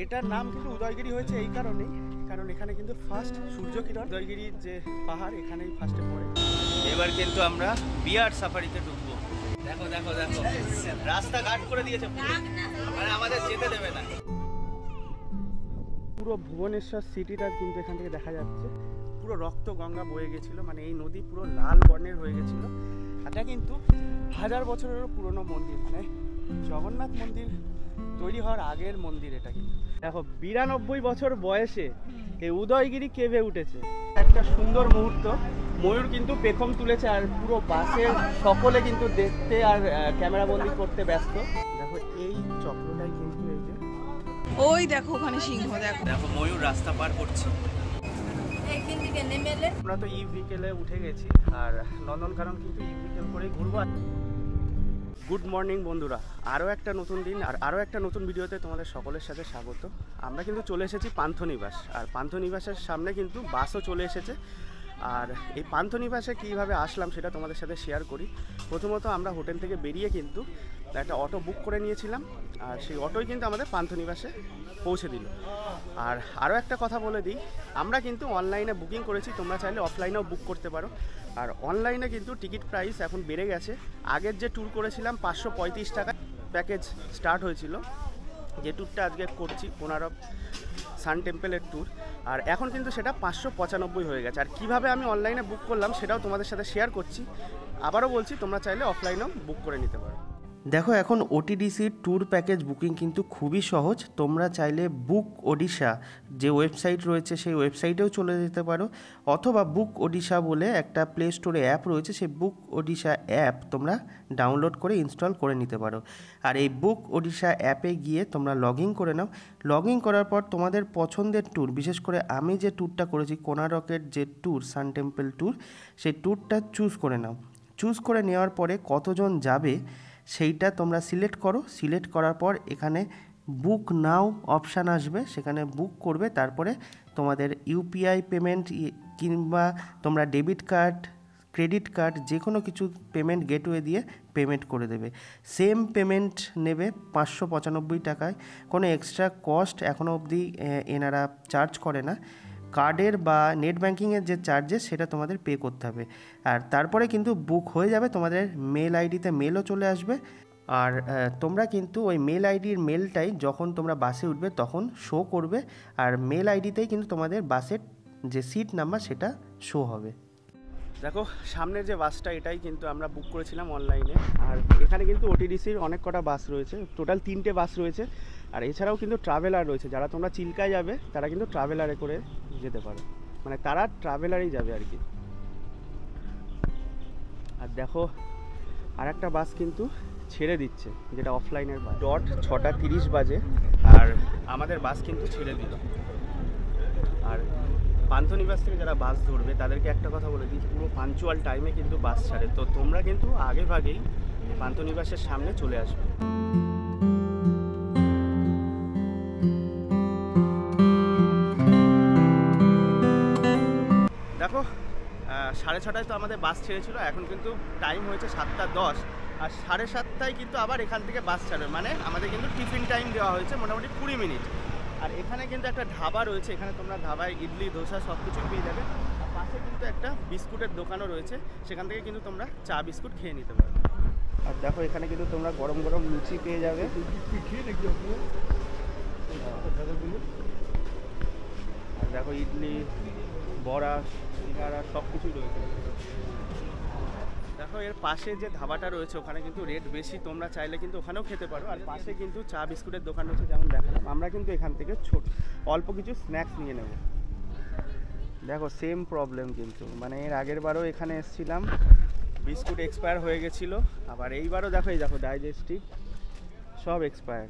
এটার নাম কিন্তু উদয়গিরি হয়েছে এই কারণেই, কারণ এখানে কিন্তু ফার্স্ট সূর্যকিরণ উদয়গিরির যে পাহাড় এখানেই ফার্স্টে পড়ে। এবার কিন্তু আমরা বিয়ার সাফারিতে ঢুকবো। দেখো দেখো দেখো রাস্তা ঘাট করে দিয়েছে, মানে আমাদের যেতে দেবে না। পুরো ভুবনেশ্বর সিটিটা কিন্তু এখান থেকে দেখা যাচ্ছে। পুরো রক্ত গঙ্গা বয়ে গেছিল, মানে এই নদী পুরো লাল বর্ণের হয়ে গেছিল। এটা কিন্তু 1000 বছরেরও পুরনো মন্দির, মানে জগন্নাথ মন্দির তৈরি হওয়ার আগের মন্দির এটা। কিন্তু দেখো 92 বছর বয়সে এই উদয়গিরি কেঁপে উঠেছে। একটা সুন্দর মুহূর্ত, ময়ূর কিন্তু পেখম তুলেছে আর পুরো বাসের সকলে কিন্তু দেখতে আর ক্যামেরা বন্দি করতে ব্যস্ত। দেখো এই চক্রটাই কিন্তু এই যে ওই দেখো ওখানে সিংহ, দেখো দেখো ময়ূর রাস্তা পার করছে। আমরা তো ই ভিকেলে উঠে গেছি আর নন্দনকানন কিন্তু ই ভিকেল করেই ঘুরবো। গুড মর্নিং বন্ধুরা, আরও একটা নতুন দিন আর আরও একটা নতুন ভিডিওতে তোমাদের সকলের সাথে স্বাগত। আমরা কিন্তু চলে এসেছি পান্থনিবাস, আর পান্থনিবাসের সামনে কিন্তু বাসও চলে এসেছে। আর এই পান্থনিবাসে কীভাবে আসলাম সেটা তোমাদের সাথে শেয়ার করি। প্রথমত আমরা হোটেল থেকে বেরিয়ে কিন্তু একটা অটো বুক করে নিয়েছিলাম, আর সেই অটোই কিন্তু আমাদের পান্থনিবাসে পৌঁছে দিল। আর আরও একটা কথা বলে দিই, আমরা কিন্তু অনলাইনে বুকিং করেছি, তোমরা চাইলে অফলাইনেও বুক করতে পারো। আর অনলাইনে কিন্তু টিকিট প্রাইস এখন বেড়ে গেছে। আগের যে ট্যুর করেছিলাম 535 টাকা প্যাকেজ স্টার্ট হয়েছিল, যে ট্যুরটা আজকে করছি কোনারক সান টেম্পলের ট্যুর, আর এখন কিন্তু সেটা 595 হয়ে গেছে। আর কীভাবে আমি অনলাইনে বুক করলাম সেটাও তোমাদের সাথে শেয়ার করছি। আবারও বলছি, তোমরা চাইলে অফলাইনেও বুক করে নিতে পারো। দেখো এখন ওটিডিসির ট্যুর প্যাকেজ বুকিং কিন্তু খুবই সহজ। তোমরা চাইলে বুক ওডিশা যে ওয়েবসাইট রয়েছে সেই ওয়েবসাইটেও চলে যেতে পারো, অথবা বুক ওডিশা বলে একটা প্লে স্টোরে অ্যাপ রয়েছে, সেই বুক ওডিশা অ্যাপ তোমরা ডাউনলোড করে ইনস্টল করে নিতে পারো। আর এই বুক ওডিশা অ্যাপে গিয়ে তোমরা লগ ইন করে নাও। লগ ইন করার পর তোমাদের পছন্দের ট্যুর, বিশেষ করে আমি যে ট্যুরটা করেছি কোনারকের যে ট্যুর সান টেম্পল ট্যুর, সেই ট্যুরটা চুজ করে নাও। চুজ করে নেওয়ার পরে কতজন যাবে সেইটা তোমরা সিলেক্ট করো। সিলেক্ট করার পর এখানে বুক নাও অপশান আসবে, সেখানে বুক করবে। তারপরে তোমাদের ইউপিআই পেমেন্ট কিংবা তোমরা ডেবিট কার্ড, ক্রেডিট কার্ড যে কোনো কিছু পেমেন্ট গেটওয়ে দিয়ে পেমেন্ট করে দেবে। সেম পেমেন্ট নেবে 595 টাকায়, কোনো এক্সট্রা কস্ট এখনও অবধি এনারা চার্জ করে না। কার্ডের বা নেট ব্যাঙ্কিংয়ের যে চার্জেস সেটা তোমাদের পে করতে হবে। আর তারপরে কিন্তু বুক হয়ে যাবে, তোমাদের মেল আইডিতে মেলও চলে আসবে। আর তোমরা কিন্তু ওই মেল আইডির মেলটাই যখন তোমরা বাসে উঠবে তখন শো করবে, আর মেল আইডিতেই কিন্তু তোমাদের বাসের যে সিট নাম্বার সেটা শো হবে। দেখো সামনের যে বাসটা এটাই কিন্তু আমরা বুক করেছিলাম অনলাইনে। আর এখানে কিন্তু ওটিডিসির অনেক কটা বাস রয়েছে, টোটাল 3টে বাস রয়েছে। আর এছাড়াও কিন্তু ট্রাভেলার রয়েছে, যারা তোমরা চিল্কায় যাবে তারা কিন্তু ট্রাভেলারে করে যেতে পারো, মানে তারা ট্রাভেলারেই যাবে আর কি। আর দেখো আর একটা বাস কিন্তু ছেড়ে দিচ্ছে, যেটা অফলাইনের বাস। 6:30 বাজে আর আমাদের বাস কিন্তু ছেড়ে দিল। আর পান্থনিবাস থেকে যারা বাস ধরবে তাদেরকে একটা কথা বলে দিই, পুরো পাঞ্চুয়াল টাইমে কিন্তু বাস ছাড়ে, তো তোমরা কিন্তু আগে ভাগেই পান্থনিবাসের সামনে চলে আসবে। দেখো 6:30 তো আমাদের বাস ছেড়েছিল, এখন কিন্তু টাইম হয়েছে 7:10, আর 7:30টায় কিন্তু আবার এখান থেকে বাস ছাড়বে, মানে আমাদের কিন্তু টিফিন টাইম দেওয়া হয়েছে মোটামুটি 20 মিনিট। আর এখানে কিন্তু একটা ধাবা রয়েছে, এখানে তোমরা ধাবায় ইডলি ধোসা সব কিছুই পেয়ে যাবে। আর পাশে কিন্তু একটা বিস্কুটের দোকানও রয়েছে, সেখান থেকে কিন্তু তোমরা চা বিস্কুট খেয়ে নিতে পারো। আর দেখো এখানে কিন্তু তোমরা গরম গরম লুচি পেয়ে যাবে। আর দেখো ইডলি, বড়া, সিঙ্গারা সব কিছুই রয়েছে। দেখো এর পাশে যে ধাবাটা রয়েছে ওখানে কিন্তু রেট বেশি, তোমরা চাইলে কিন্তু ওখানেও খেতে পারো। আর পাশে কিন্তু চা বিস্কুটের দোকান রয়েছে, যেমন দেখালাম। আমরা কিন্তু এখান থেকে অল্প কিছু স্ন্যাক্স নিয়ে নেব। দেখো সেম প্রবলেম কিন্তু, মানে এর আগের বারও এখানে এসেছিলাম, বিস্কুট এক্সপায়ার হয়ে গেছিলো, আবার এইবারও দেখো এই দেখো ডাইজেস্টিভ সব এক্সপায়ার।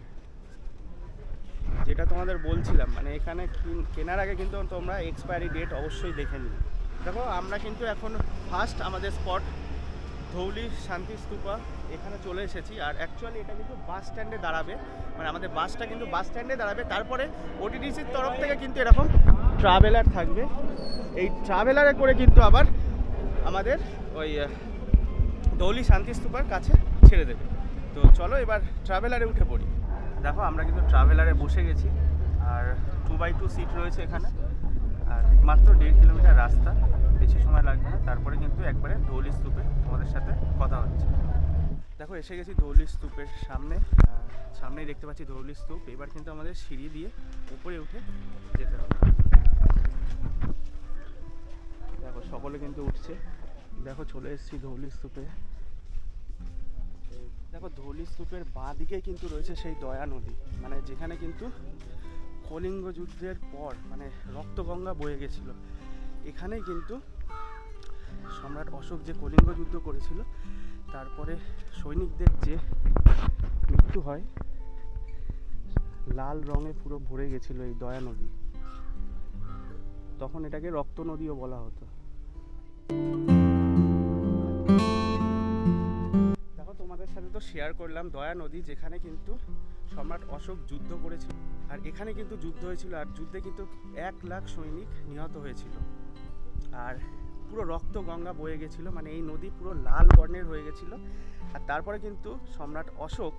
যেটা তোমাদের বলছিলাম, মানে এখানে কেনার আগে কিন্তু তোমরা এক্সপায়ারি ডেট অবশ্যই দেখে নিও। দেখো আমরা কিন্তু এখন ফার্স্ট আমাদের স্পট ধৌলি শান্তি স্তূপা এখানে চলে এসেছি। আর অ্যাকচুয়ালি এটা কিন্তু বাস স্ট্যান্ডে দাঁড়াবে, মানে আমাদের বাসটা কিন্তু বাস স্ট্যান্ডে দাঁড়াবে। তারপরে ওটিডিসির তরফ থেকে কিন্তু এরকম ট্রাভেলার থাকবে, এই ট্রাভেলারে করে কিন্তু আবার আমাদের ওই ধৌলি শান্তি স্তূপার কাছে ছেড়ে দেবে। তো চলো এবার ট্রাভেলারে উঠে পড়ি। দেখো আমরা কিন্তু ট্রাভেলারে বসে গেছি, আর 2x2 সিট রয়েছে এখানে, আর মাত্র 1.5 কিলোমিটার রাস্তা, বেশি সময় লাগবে না। তারপরে কিন্তু একবারে ধৌলি স্তূপে তোমাদের সাথে কথা হচ্ছে। দেখো এসে গেছি ধৌলি স্তূপের সামনে, সামনেই দেখতে পাচ্ছি ধৌলি স্তূপ। এবার কিন্তু আমাদের সিঁড়ি দিয়ে উপরে উঠে যেতে হবে। দেখো সকলে কিন্তু উঠছে। দেখো চলে এসেছি ধৌলি স্তূপে। দেখো ধৌলি স্তূপের বাঁ দিকে কিন্তু রয়েছে সেই দয়া নদী, মানে যেখানে কিন্তু কলিঙ্গ যুদ্ধের পর মানে রক্তগঙ্গা বয়ে গেছিল। এখানেই কিন্তু সম্রাট অশোক যে কলিঙ্গ যুদ্ধ করেছিল, তারপরে সৈনিকদের যে মৃত্যু হয়, লাল রঙে পুরো ভরে গেছিল এই দয়া নদী। তখন এটাকে রক্ত নদীও বলা হতো। দেখো তোমাদের সাথে তো শেয়ার করলাম দয়া নদী, যেখানে কিন্তু সম্রাট অশোক যুদ্ধ করেছিল। আর এখানে কিন্তু যুদ্ধ হয়েছিল, আর যুদ্ধে কিন্তু 1 লাখ সৈনিক নিহত হয়েছিল। আর পুরো রক্ত গঙ্গা বয়ে গেছিলো, মানে এই নদী পুরো লাল বর্ণের হয়ে গেছিলো। আর তারপরে কিন্তু সম্রাট অশোক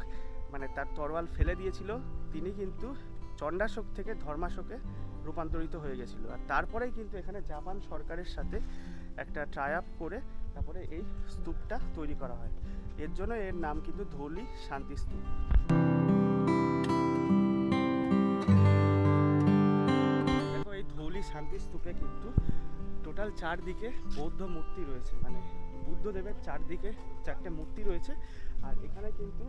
মানে তার তরোয়াল ফেলে দিয়েছিল, তিনি কিন্তু চণ্ডাশোক থেকে ধর্মাশোকে রূপান্তরিত হয়ে গেছিলো। আর তারপরেই কিন্তু এখানে জাপান সরকারের সাথে একটা ট্রাই আপ করে তারপরে এই স্তূপটা তৈরি করা হয়। এর জন্য এর নাম কিন্তু ধৌলি শান্তি স্তূপ। দেখো এই ধৌলি শান্তি স্তূপে কিন্তু টোটাল 4 দিকে বৌদ্ধ মূর্তি রয়েছে, মানে বুদ্ধদেবের 4 দিকে 4টে মূর্তি রয়েছে। আর এখানে কিন্তু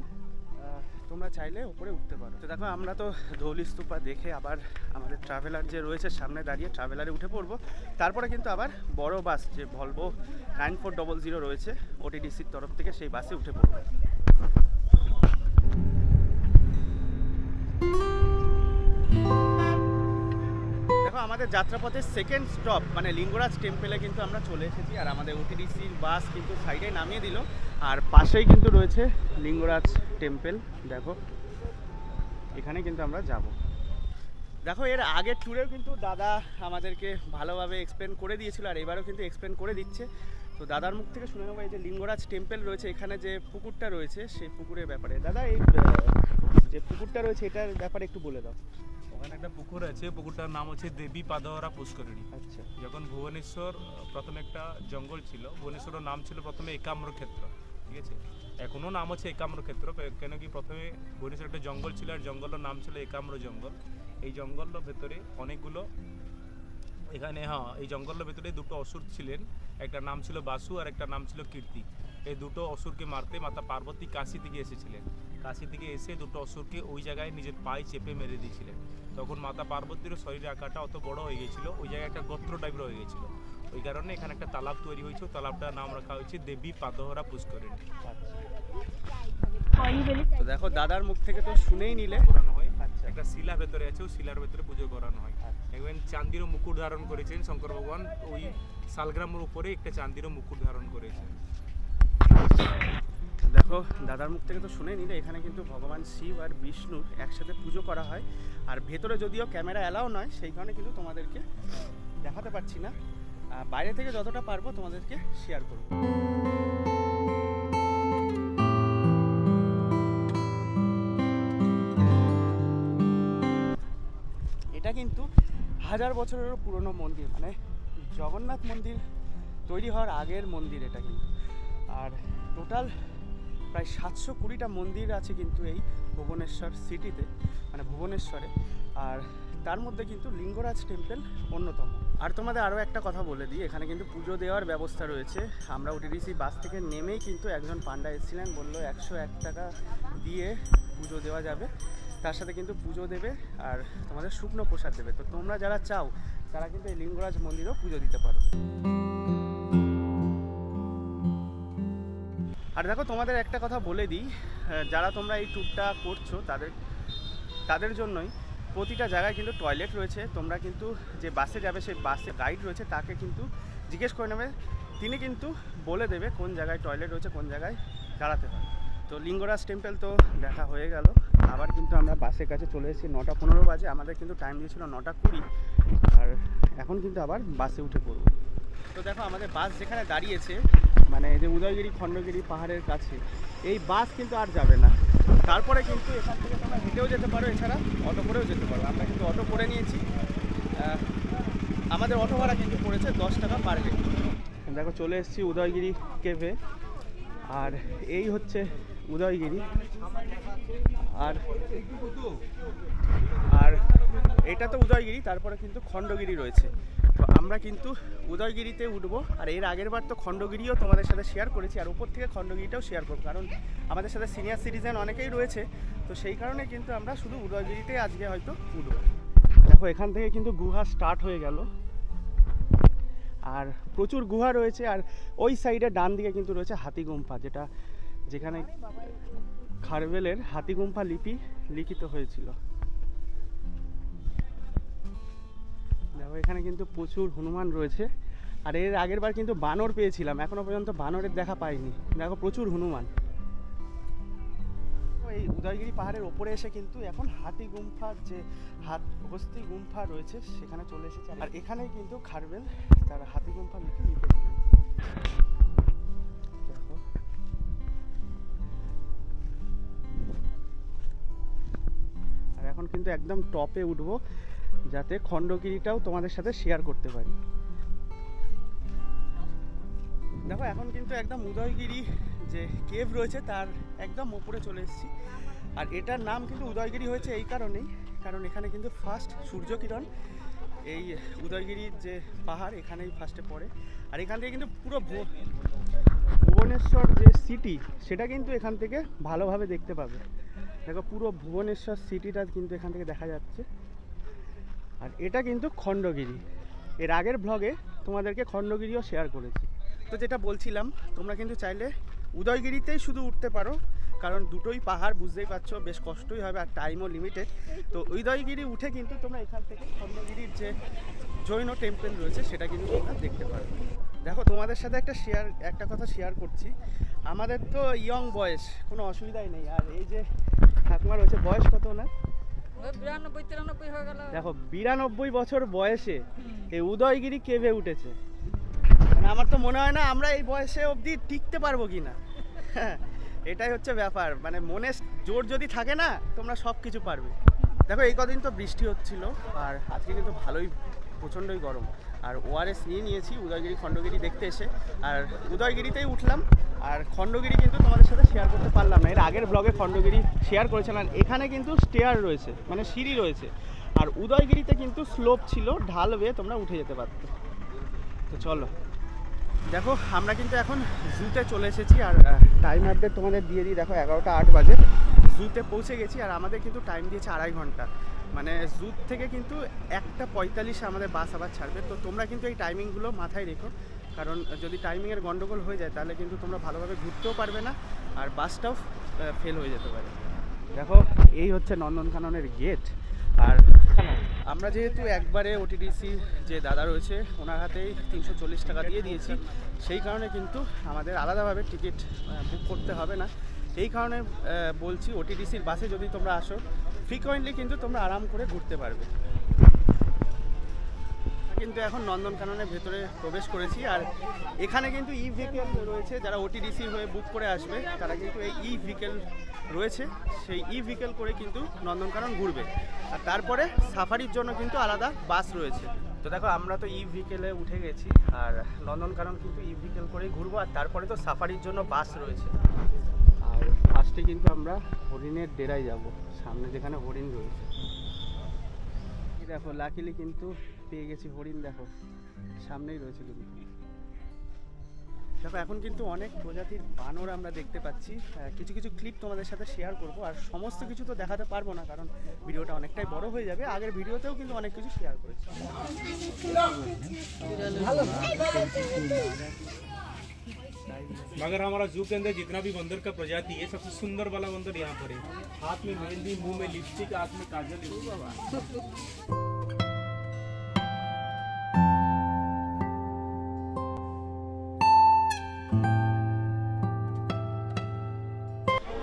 তোমরা চাইলে উপরে উঠতে পারো। তো দেখো আমরা তো ধৌলি স্তূপা দেখে আবার আমাদের ট্রাভেলার যে রয়েছে সামনে দাঁড়িয়ে, ট্রাভেলারে উঠে পড়বো। তারপরে কিন্তু আবার বড় বাস যে ভলভো 9400 রয়েছে ওটিডিসির তরফ থেকে, সেই বাসে উঠে পড়বো। আমাদের যাত্রাপথের সেকেন্ড স্টপ মানে লিঙ্গরাজ টেম্পেলে কিন্তু আমরা চলে এসেছি। আর আমাদের ওটিডিসির বাস কিন্তু সাইডে নামিয়ে দিল, আর পাশেই কিন্তু রয়েছে লিঙ্গরাজ টেম্পেল। দেখো এখানে কিন্তু আমরা যাব। দেখো এর আগের ট্যুরেও কিন্তু দাদা আমাদেরকে ভালোভাবে এক্সপ্লেন করে দিয়েছিল, আর এবারও কিন্তু এক্সপ্লেন করে দিচ্ছে। তো দাদার মুখ থেকে শুনে নেবো এই যে লিঙ্গরাজ টেম্পেল রয়েছে, এখানে যে পুকুরটা রয়েছে সেই পুকুরের ব্যাপারে। দাদা এই যে পুকুরটা রয়েছে এটার ব্যাপারে একটু বলে দাও। ওখানে একটা পুকুর আছে, পুকুরটার নাম হচ্ছে দেবী পাদহরা পুষ্করিণী। আচ্ছা। যখন ভুবনেশ্বর প্রথমে একটা জঙ্গল ছিল, ভুবনেশ্বরের নাম ছিল প্রথমে একাম্র ক্ষেত্র, ঠিক আছে? এখনও নাম হচ্ছে একাম্র ক্ষেত্র, কেন কি প্রথমে ভুবনেশ্বর একটা জঙ্গল ছিল, আর জঙ্গলের নাম ছিল একাম্র জঙ্গল। এই জঙ্গলের ভেতরে অনেকগুলো এখানে এই জঙ্গলের ভেতরে 2টো অসুর ছিলেন, একটা নাম ছিল বাসু আর একটা নাম ছিল কীর্তি। এই 2টো অসুরকে মারতে মাতা পার্বতী কাশী থেকে এসেছিলেন। কাশী থেকে এসে 2টো অসুরকে ওই জায়গায় নিজের পায়ে চেপে মেরে দিয়েছিলেন। তখন মাতা পার্বতীর শরীরের আকারটা অত বড় হয়ে গেছিলো, ওই জায়গায় একটা গোত্র টাইপের হয়ে গেছিলো। ওই কারণে এখানে একটা তালাব তৈরি হয়েছে, তালাবটার নাম রাখা হয়েছে দেবী পাদহরা পুষ্করিণী। তো দেখো দাদার মুখ থেকে তো শুনেই নিলে করানো হয়। একটা শিলা ভেতরে আছে, ওই শিলার ভেতরে পুজো করানো হয়। দেখবেন চান্দিরও মুকুট ধারণ করেছেন শঙ্কর ভগবান, ওই শালগ্রামের উপরে একটা চান্দিরও মুকুট ধারণ করেছেন। দেখো দাদার মুখ থেকে তো শুনে নিলে এখানে কিন্তু ভগবান শিব আর বিষ্ণুর একসাথে পুজো করা হয়। আর ভেতরে যদিও ক্যামেরা অ্যালাউ নয়, সেই কারণে কিন্তু তোমাদেরকে দেখাতে পারছি না। বাইরে থেকে যতটা পারবো তোমাদেরকে শেয়ার করবো। এটা কিন্তু 1000 বছরেরও পুরনো মন্দির, মানে জগন্নাথ মন্দির তৈরি হওয়ার আগের মন্দির এটা কিন্তু। আর টোটাল প্রায় 720টা মন্দির আছে কিন্তু এই ভুবনেশ্বর সিটিতে, মানে ভুবনেশ্বরে। আর তার মধ্যে কিন্তু লিঙ্গরাজ টেম্পল অন্যতম। আর তোমাদের আরও একটা কথা বলে দিই, এখানে কিন্তু পুজো দেওয়ার ব্যবস্থা রয়েছে। আমরা ওটিডিসি বাস থেকে নেমেই কিন্তু একজন পান্ডা এসেছিলেন, বললো 101 টাকা দিয়ে পুজো দেওয়া যাবে, তার সাথে কিন্তু পুজো দেবে আর তোমাদের শুকনো প্রসাদ দেবে। তো তোমরা যারা চাও তারা কিন্তু এই লিঙ্গরাজ মন্দিরেও পুজো দিতে পারো। আর দেখো তোমাদের একটা কথা বলে দিই, যারা তোমরা এই ট্যুরটা করছো তাদের জন্যই প্রতিটা জায়গায় কিন্তু টয়লেট রয়েছে। তোমরা কিন্তু যে বাসে যাবে সেই বাসে গাইড রয়েছে, তাকে কিন্তু জিজ্ঞেস করে নেবে, তিনি কিন্তু বলে দেবে কোন জায়গায় টয়লেট রয়েছে, কোন জায়গায় দাঁড়াতে হয়। তো লিঙ্গরাজ টেম্পল তো দেখা হয়ে গেল, আবার কিন্তু আমরা বাসের কাছে চলে এসেছি। 9:15 বাজে, আমাদের কিন্তু টাইম দিয়েছিল 9:20, আর এখন কিন্তু আবার বাসে উঠে পড়ব। তো দেখো আমাদের বাস যেখানে দাঁড়িয়েছে, মানে এই যে উদয়গিরি খণ্ডগিরি পাহাড়ের কাছে, এই বাস কিন্তু আর যাবে না। তারপরে কিন্তু এখান থেকে তোমরা হেঁটেও যেতে পারো, এছাড়া অটো করেও যেতে পারো। আমরা কিন্তু অটো করে নিয়েছি। আমাদের অটো ভাড়া কিন্তু পড়েছে 10 টাকা পার হেড। দেখো চলে এসেছি উদয়গিরি কেভে, আর এই হচ্ছে উদয়গিরি। আর আর এটা তো উদয়গিরি, তারপরে কিন্তু খণ্ডগিরি রয়েছে। তো আমরা কিন্তু উদয়গিরিতে উঠবো, আর এর আগের বার তো খণ্ডগিরিও তোমাদের সাথে শেয়ার করেছি, আর উপর থেকে খণ্ডগিরিটাও শেয়ার করবো, কারণ আমাদের সাথে সিনিয়র সিটিজেন অনেকেই রয়েছে। তো সেই কারণে কিন্তু আমরা শুধু উদয়গিরিতে আজকে হয়তো উঠবো। দেখো এখান থেকে কিন্তু গুহা স্টার্ট হয়ে গেল, আর প্রচুর গুহা রয়েছে। আর ওই সাইডে ডান দিকে কিন্তু রয়েছে হাতিগুম্ফা, যেখানে খারবেলের হাতিগুম্ফা লিপি লিখিত হয়েছিল। দেখো এখানে কিন্তু প্রচুর হনুমান রয়েছে, আর এর আগের বার কিন্তু বানর পেয়েছিলাম, এখনো পর্যন্ত বানরের দেখা পাইনি। দেখো প্রচুর হনুমান। এই উদয়গিরি পাহাড়ের ওপরে এসে কিন্তু এখন হাতিগুম্ফার যে হস্তি গুম্ফা রয়েছে সেখানে চলে এসেছে, আর এখানেই কিন্তু খারবেল তার হাতিগুম্ফা লিপি লিখেছিলেন। দেখো আর এখন কিন্তু একদম টপে উঠবো, যাতে খণ্ডগিরিটাও তোমাদের সাথে শেয়ার করতে পারি। দেখো এখন কিন্তু একদম উদয়গিরি যে কেভ রয়েছে তার একদম ওপরে চলে এসেছি। আর এটার নাম কিন্তু উদয়গিরি হয়েছে এই কারণেই, কারণ এখানে কিন্তু ফার্স্ট সূর্যকিরণ এই উদয়গিরির যে পাহাড় এখানেই ফার্স্টে পড়ে। আর এখান থেকে কিন্তু পুরো ভুবনেশ্বর যে সিটি সেটা কিন্তু এখান থেকে ভালোভাবে দেখতে পাবে। দেখো পুরো ভুবনেশ্বর সিটিটা কিন্তু এখান থেকে দেখা যাচ্ছে। আর এটা কিন্তু খণ্ডগিরি, এর আগের ব্লগে তোমাদেরকে খণ্ডগিরিও শেয়ার করেছি। তো যেটা বলছিলাম, তোমরা কিন্তু চাইলে উদয়গিরিতেই শুধু উঠতে পারো, কারণ দুটোই পাহাড় বুঝতেই পারছো, বেশ কষ্টই হবে আর টাইমও লিমিটেড। তো উদয়গিরি উঠে কিন্তু তোমরা এখান থেকে খণ্ডগিরির যে জৈন টেম্পল রয়েছে সেটা কিন্তু তোমরা দেখতে পারো। দেখো তোমাদের সাথে একটা কথা শেয়ার করছি। আমাদের তো ইয়ং বয়স, কোনো অসুবিধাই নেই। আর এই যে ঠাকুমা রয়েছে, বয়স কত না? 92-93 হয়ে গেল। দেখো 92 বছর বয়সে এই উদয়গিরি কেভে উঠেছে। মানে আমার তো মনে হয় না আমরা এই বয়সে অবধি টিকতে পারবো কিনা। এটাই হচ্ছে ব্যাপার, মানে মনে জোর যদি থাকে না তোমরা সব কিছু পারবে। দেখো এই কদিন তো বৃষ্টি হচ্ছিল, আর আজকে কিন্তু ভালোই প্রচণ্ডই গরম। আর ওআরএস নিয়ে নিয়েছি উদয়গিরি খণ্ডগিরি দেখতে এসে, আর উদয়গিরিতেই উঠলাম। আর খণ্ডগিরি কিন্তু তোমাদের সাথে শেয়ার করতে পারলাম না, এর আগের ব্লগে খণ্ডগিরি শেয়ার করেছিলাম। এখানে কিন্তু স্টেয়ার রয়েছে, মানে সিঁড়ি রয়েছে, আর উদয়গিরিতে কিন্তু স্লোপ ছিল, ঢাল বেয়ে তোমরা উঠে যেতে পারতো। তো চলো, দেখো আমরা কিন্তু এখন জুতে চলে এসেছি। আর টাইম আপডেট তোমাদের দিয়ে দিই। দেখো 11টা 8 বাজে জুতে পৌঁছে গেছি, আর আমাদের কিন্তু টাইম দিয়েছে 2.5 ঘন্টা। মানে জু থেকে কিন্তু 1:45 আমাদের বাস আবার ছাড়বে। তো তোমরা কিন্তু এই টাইমিংগুলো মাথায় রেখো, কারণ যদি টাইমিংয়ের গন্ডগোল হয়ে যায় তাহলে কিন্তু তোমরা ভালোভাবে ঘুরতেও পারবে না, আর বাসটাও ফেল হয়ে যেতে পারে। দেখো এই হচ্ছে নন্দনকাননের গেট। আর আমরা যেহেতু একবারে ওটিডিসি যে দাদা রয়েছে ওনার হাতেই 340 টাকা দিয়ে দিয়েছি, সেই কারণে কিন্তু আমাদের আলাদাভাবে টিকিট বুক করতে হবে না। এই কারণে বলছি, ওটিডিসির বাসে যদি তোমরা আসো ফ্রিকোয়েন্টলি কিন্তু তোমরা আরাম করে ঘুরতে পারবে। কিন্তু এখন নন্দনকাননের ভেতরে প্রবেশ করেছি, আর এখানে কিন্তু ই ভেহিকেল রয়েছে। যারা ওটিডিসি হয়ে বুক করে আসবে তারা কিন্তু এই ই ভেহিকেল রয়েছে, সেই ই ভেহিকেল করে কিন্তু নন্দনকানন ঘুরবে। আর তারপরে সাফারির জন্য কিন্তু আলাদা বাস রয়েছে। তো দেখো আমরা তো ই ভেহিকেলে উঠে গেছি, আর নন্দনকানন কিন্তু ই ভেহিকেল করেই ঘুরবো। আর তারপরে তো সাফারির জন্য বাস রয়েছে। আর ফার্স্টে কিন্তু আমরা হরিণের ডেরায় যাব, সামনে যেখানে হরিণ রয়েছে। দেখো লাকিলি কিন্তু পেয়ে গেছি হরিণ, দেখো সামনেই রয়েছে কিন্তু। দেখো এখন কিন্তু অনেক প্রজাতির বানর আমরা দেখতে পাচ্ছি। কিছু কিছু ক্লিপ তোমাদের সাথে শেয়ার করব, আর সমস্ত কিছু তো দেখাতে পারবো না, কারণ ভিডিওটা অনেকটাই বড় হয়ে যাবে। আগের ভিডিওতেও কিন্তু অনেক কিছু শেয়ার করেছি। मगर हमारा जू के अंदर जितना भी बंदर का प्रजाति है सबसे सुंदर वाला बंदर यहाँ पर है। हाथ में मेहंदी, मुंह में लिपस्टिक, आँख में काजल।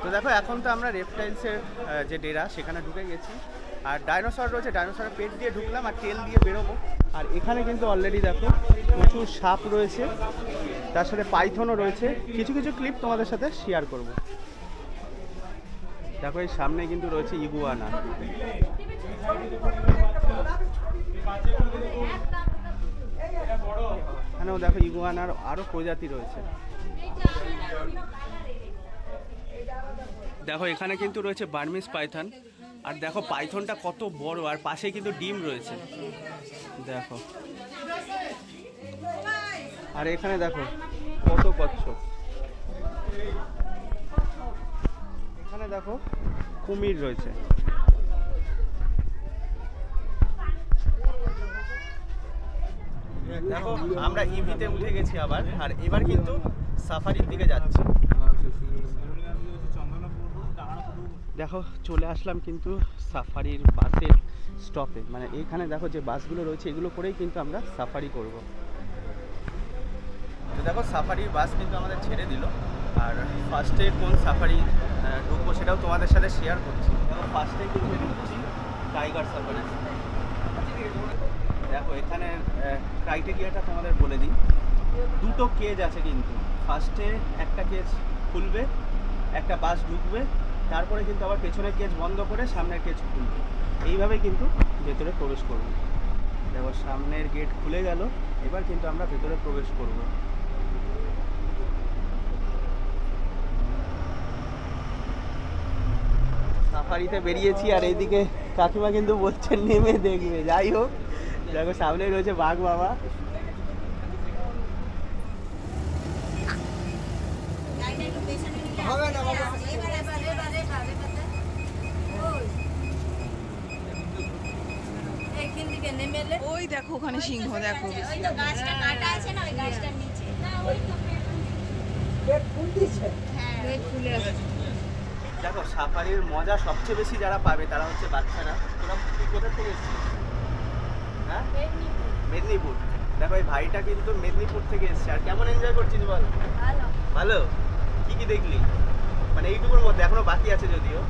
তো দেখো এখন তো আমরা রেপটাইলসের যে ডেরা সেখানে ঢুকে গেছি। আর ডাইনোসর রয়েছে, ডাইনোসরের পেট দিয়ে ঢুকলাম আর তেল দিয়ে বেরোবো। আর এখানে কিন্তু অলরেডি দেখো প্রচুর সাপ রয়েছে, তার সাথে পাইথনও রয়েছে। কিছু কিছু ক্লিপ তোমাদের সাথে শেয়ার করব। দেখো এই সামনে কিন্তু রয়েছে ইগুয়ানা। এখানেও দেখো ইগুয়ানার আরো প্রজাতি রয়েছে। দেখো এখানে কিন্তু রয়েছে বার্মিজ পাইথন। আর দেখো পাইথনটা কত বড়, আর পাশে কিন্তু ডিম রয়েছে দেখো। আর এখানে দেখো কত কচ্ছপ। এখানে দেখো কুমির রয়েছে। দেখো আমরা ইভিতে উঠে গেছি আবার, আর এবার কিন্তু সাফারির দিকে যাচ্ছি। দেখো চলে আসলাম কিন্তু সাফারির বাসের স্টপে, মানে এইখানে দেখো যে বাসগুলো রয়েছে এগুলো করেই কিন্তু আমরা সাফারি করব। তো দেখো সাফারির বাস কিন্তু আমাদের ছেড়ে দিল, আর ফার্স্টে কোন সাফারি ঢুকবো সেটাও তোমাদের সাথে শেয়ার করছি। দেখো ফার্স্টে কিন্তু ঢুকছি টাইগার সাফারি। দেখো এখানে ক্রাইটেরিয়াটা তোমাদের বলে দিই, দুটো কেজ আছে কিন্তু। ফার্স্টে একটা কেজ খুলবে, একটা বাস ঢুকবে, তারপরে কিন্তু আবার পেছনের কেজ বন্ধ করে সামনের কেজ খুলবে। এইভাবে কিন্তু ভেতরে প্রবেশ করব। দেখো সামনের গেট খুলে গেল, এবার কিন্তু আমরা ভেতরে প্রবেশ করব। সাফারিতে বেরিয়েছি, আর এইদিকে কাকিমা কিন্তু বলছেন নেমে দেখবে। যাই হোক দেখো সামনে রয়েছে বাঘ বাবা। ওই দেখো ওখানে সিংহ, দেখো দেখো সাফারির মজা সবচেয়ে বেশি যারা পাবে তারা হচ্ছে বাচ্চারা। তোরা কোথা থেকে এসেছিস? হ্যাঁ মেদিনীপুর। দেখো এই ভাইটা কিন্তু মেদিনীপুর থেকে এসছে। আর কেমন এনজয় করছিস বল? ভালো। কি কি দেখলি? মানে এইটুকুর মধ্যে এখনো বাকি আছে যদিও।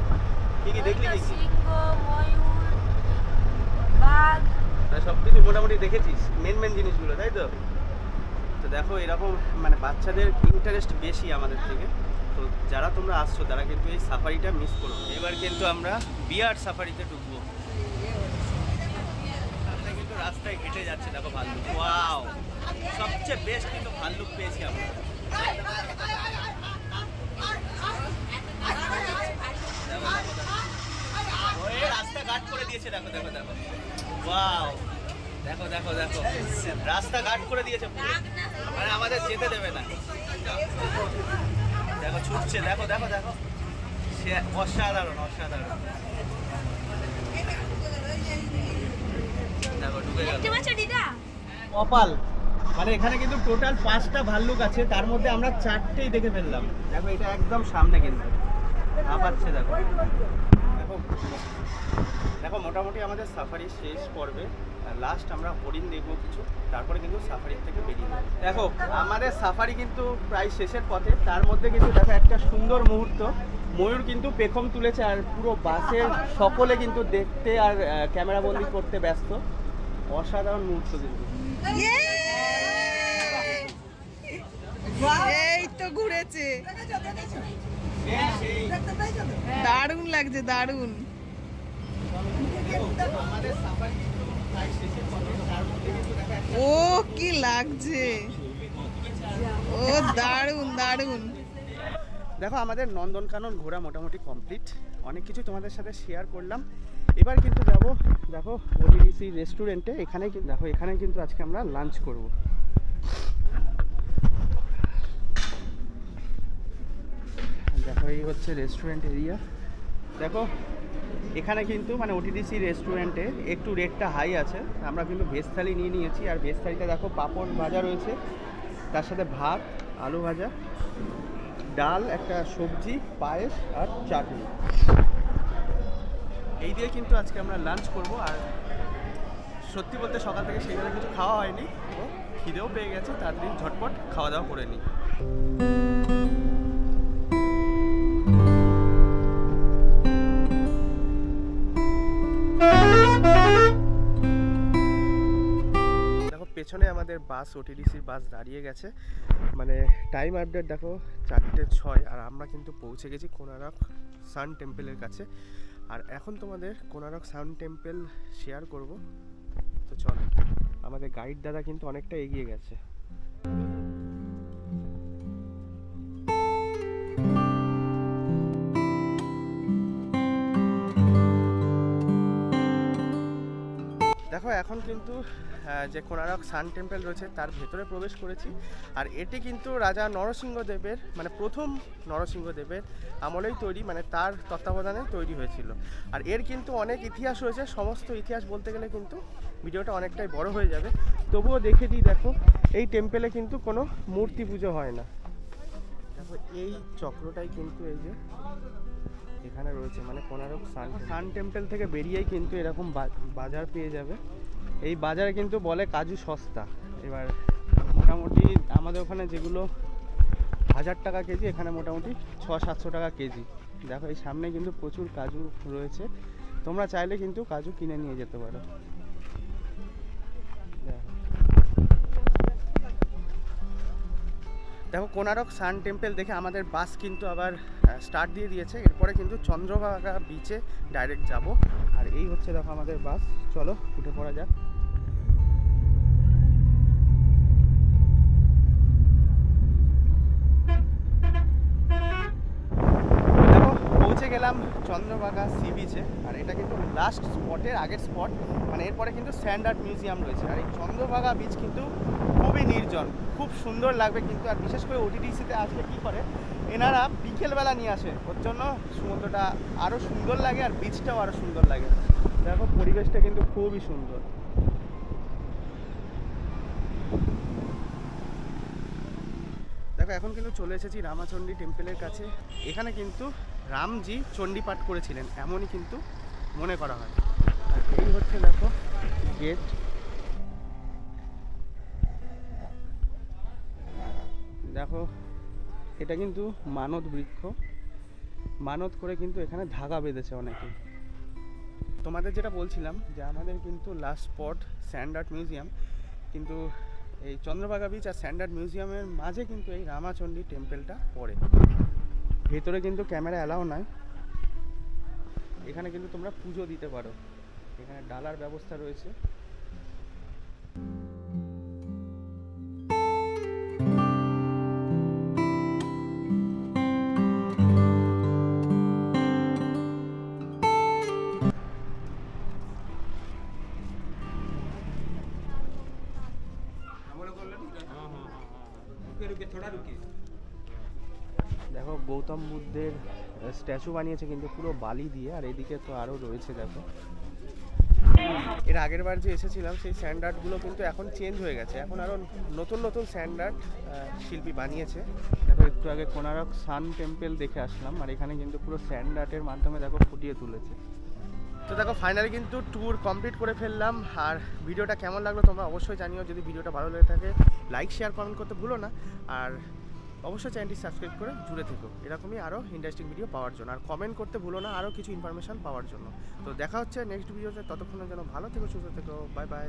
কি কি দেখলি? সব কিছু মোটামুটি দেখেছিস, মেন জিনিসগুলো, তাই তো? তো দেখো এরকম মানে বাচ্চাদের ইন্টারেস্ট বেশি আমাদের থেকে। তো যারা তোমরা আসছো তারা কিন্তু এই সাফারিটা মিস করো। এবার কিন্তু আমরা বিয়ার সাফারিতে ঢুকবো। আমরা কিন্তু রাস্তায় হেঁটে যাচ্ছে, দেখো ভাল্লুক। ওয়াও, সবচেয়ে বেস্ট কিন্তু ভাল্লুক পেয়েছি আমরা। ওই রাস্তা ঘাট করে দিয়েছে, দেখো দেখো দেখো। ওয়াও, দেখো দেখো দেখো, রাস্তা ঘাট করে দিয়েছে, মানে আমাদের যেতে দেবে না। দেখো ছুটছে, দেখো দেখো দেখো, সে অসাধারণ অসাধারণ। দেখো ঢুকে গেল কপাল। মানে এখানে কিন্তু টোটাল 5টা ভাল্লুক আছে, তার মধ্যে আমরা 4টেই দেখে ফেললাম। দেখো এটা একদম সামনে কিন্তু আপাচ্ছে। দেখো দেখো দেখো মোটামুটি আমাদের সাফারি শেষ পর্বে। লাস্ট আমরা হরিণ দেখবো কিছু, তারপরে কিন্তু সাফারি থেকে বেরিয়ে যাবো। দেখো আমাদের সাফারি কিন্তু প্রায় শেষের পথে। তার মধ্যে কিন্তু দেখো একটা সুন্দর মুহূর্ত, ময়ূর কিন্তু পেখম তুলেছে, আর পুরো বাসের সকলে কিন্তু দেখতে আর ক্যামেরা বন্দি করতে ব্যস্ত। অসাধারণ মুহূর্ত কিন্তু। এই তো ঘুরেছে, দারুণ লাগছে, দারুণ। ও কি লাগছে, ও দারুণ দারুণ। দেখো আমাদের নন্দনকানন ঘোরা মোটামুটি কমপ্লিট। অনেক কিছু তোমাদের সাথে শেয়ার করলাম। এবার কিন্তু যাব দেখো ওটিডিসি রেস্টুরেন্টে। এখানে দেখো এখানে কিন্তু আজকে আমরা লাঞ্চ করব। দেখো এই হচ্ছে রেস্টুরেন্ট এরিয়া। দেখো এখানে কিন্তু মানে ওটিডিসি রেস্টুরেন্টে একটু রেটটা হাই আছে। আমরা কিন্তু ভেজ থালি নিয়ে নিয়েছি, আর ভেজ থালিতে দেখো পাঁপড় ভাজা রয়েছে, তার সাথে ভাত, আলু ভাজা, ডাল, একটা সবজি, পায়েস আর চাটনি। এই দিয়ে কিন্তু আজকে আমরা লাঞ্চ করব। আর সত্যি বলতে সকাল থেকে সেখানে কিছু খাওয়া হয়নি, তো খিদেও পেয়ে গেছে, তাড়াতাড়ি ঝটপট খাওয়া দাওয়া করে নিই। পেছনে আমাদের বাস ওটিডিসির বাস দাঁড়িয়ে গেছে। মানে টাইম আপডেট দেখো 4:06, আর আমরা কিন্তু পৌঁছে গেছি কোনারক সান টেম্পলের কাছে। আর এখন তোমাদের কোনারক সান টেম্পল শেয়ার করব। তো চলো, আমাদের গাইড দাদা কিন্তু অনেকটা এগিয়ে গেছে। দেখো এখন কিন্তু যে কোনারক সান টেম্পল রয়েছে তার ভেতরে প্রবেশ করেছি। আর এটি কিন্তু রাজা নরসিংহদেবের মানে প্রথম নরসিংহদেবের আমলেই তৈরি, মানে তার তত্ত্বাবধানে তৈরি হয়েছিল। আর এর কিন্তু অনেক ইতিহাস রয়েছে, সমস্ত ইতিহাস বলতে গেলে কিন্তু ভিডিওটা অনেকটাই বড় হয়ে যাবে। তবুও দেখে দিই, দেখো এই টেম্পলে কিন্তু কোনো মূর্তি পুজো হয় না। দেখো এই চক্রটাই কিন্তু এই যে এখানে রয়েছে, মানে কোনারক সান টেম্পল থেকে বেরিয়েই কিন্তু এরকম বাজার পেয়ে যাবে। এই বাজারে কিন্তু বলে কাজু সস্তা। এবার মোটামুটি আমাদের ওখানে যেগুলো 1000 টাকা কেজি, এখানে মোটামুটি 600-700 টাকা কেজি। দেখো এই সামনে কিন্তু প্রচুর কাজু রয়েছে, তোমরা চাইলে কিন্তু কাজু কিনে নিয়ে যেতে পারো। দেখো কোনারক সান টেম্পল দেখে আমাদের বাস কিন্তু আবার স্টার্ট দিয়ে দিয়েছে। এরপরে কিন্তু চন্দ্রভাগা বিচে ডাইরেক্ট যাব। আর এই হচ্ছে দেখো আমাদের বাস, চলো উঠে পড়া যাক। দেখো পৌঁছে গেলাম চন্দ্রভাগা সি বিচে। আর এটা কিন্তু লাস্ট স্পটের আগের স্পট, মানে এরপরে কিন্তু স্যান্ড আর্ট মিউজিয়াম রয়েছে। আর এই চন্দ্রভাগা বিচ কিন্তু খুবই নির্জন, খুব সুন্দর লাগবে কিন্তু। আর বিশেষ করে ওটিডিসিতে আসলে কী করে এনারা বিকেলবেলা নিয়ে আসে, ওর জন্য সমুদ্রটা আরও সুন্দর লাগে আর বিচটাও আরও সুন্দর লাগে। দেখো পরিবেশটা কিন্তু খুবই সুন্দর। দেখো এখন কিন্তু চলে এসেছি রামাচণ্ডী টেম্পলের কাছে। এখানে কিন্তু রামজি চণ্ডীপাঠ করেছিলেন এমনই কিন্তু মনে করা হয়। আর এই হচ্ছে দেখো গেট। দেখো এটা কিন্তু মানত বৃক্ষ, মানত করে কিন্তু এখানে ধাগা বেঁধেছে অনেকে। তোমাদের যেটা বলছিলাম যে আমাদের কিন্তু last spot sand art museum, কিন্তু এই চন্দ্রভাগা বিচ আর স্যান্ড আর্ট মিউজিয়ামের মাঝে কিন্তু এই রামাচণ্ডী টেম্পলটা পড়ে। ভেতরে কিন্তু ক্যামেরা অ্যালাউ নাই, এখানে কিন্তু তোমরা পুজো দিতে পারো। এখানে ডালার ব্যবস্থা রয়েছে। দেখো গৌতম বুদ্ধের স্ট্যাচু বানিয়েছে কিন্তু পুরো বালি দিয়ে। আর এদিকে তো আরও রয়েছে। দেখো এর আগের বার যে এসেছিলাম সেই স্যান্ড আর্টগুলো কিন্তু এখন চেঞ্জ হয়ে গেছে, এখন আরও নতুন নতুন স্যান্ড আর্ট শিল্পী বানিয়েছে। দেখো একটু আগে কোনারক সান টেম্পল দেখে আসলাম, আর এখানে কিন্তু পুরো স্যান্ড আর্টের মাধ্যমে দেখো ফুটিয়ে তুলেছে। তো দেখো ফাইনালি কিন্তু ট্যুর কমপ্লিট করে ফেললাম। আর ভিডিওটা কেমন লাগলো তোমরা অবশ্যই জানিও। যদি ভিডিওটা ভালো লেগে থাকে লাইক শেয়ার কমেন্ট করতে ভুলো না। আর অবশ্যই চ্যানেলটি সাবস্ক্রাইব করে জুড়ে থেকো এরকমই আরও ইন্টারেস্টিং ভিডিও পাওয়ার জন্য। আর কমেন্ট করতে ভুলো না আরও কিছু ইনফরমেশান পাওয়ার জন্য। তো দেখা হচ্ছে নেক্সট ভিডিওতে, ততক্ষণের জন্য ভালো থেকো, সুস্থ থেকো, বাই বাই।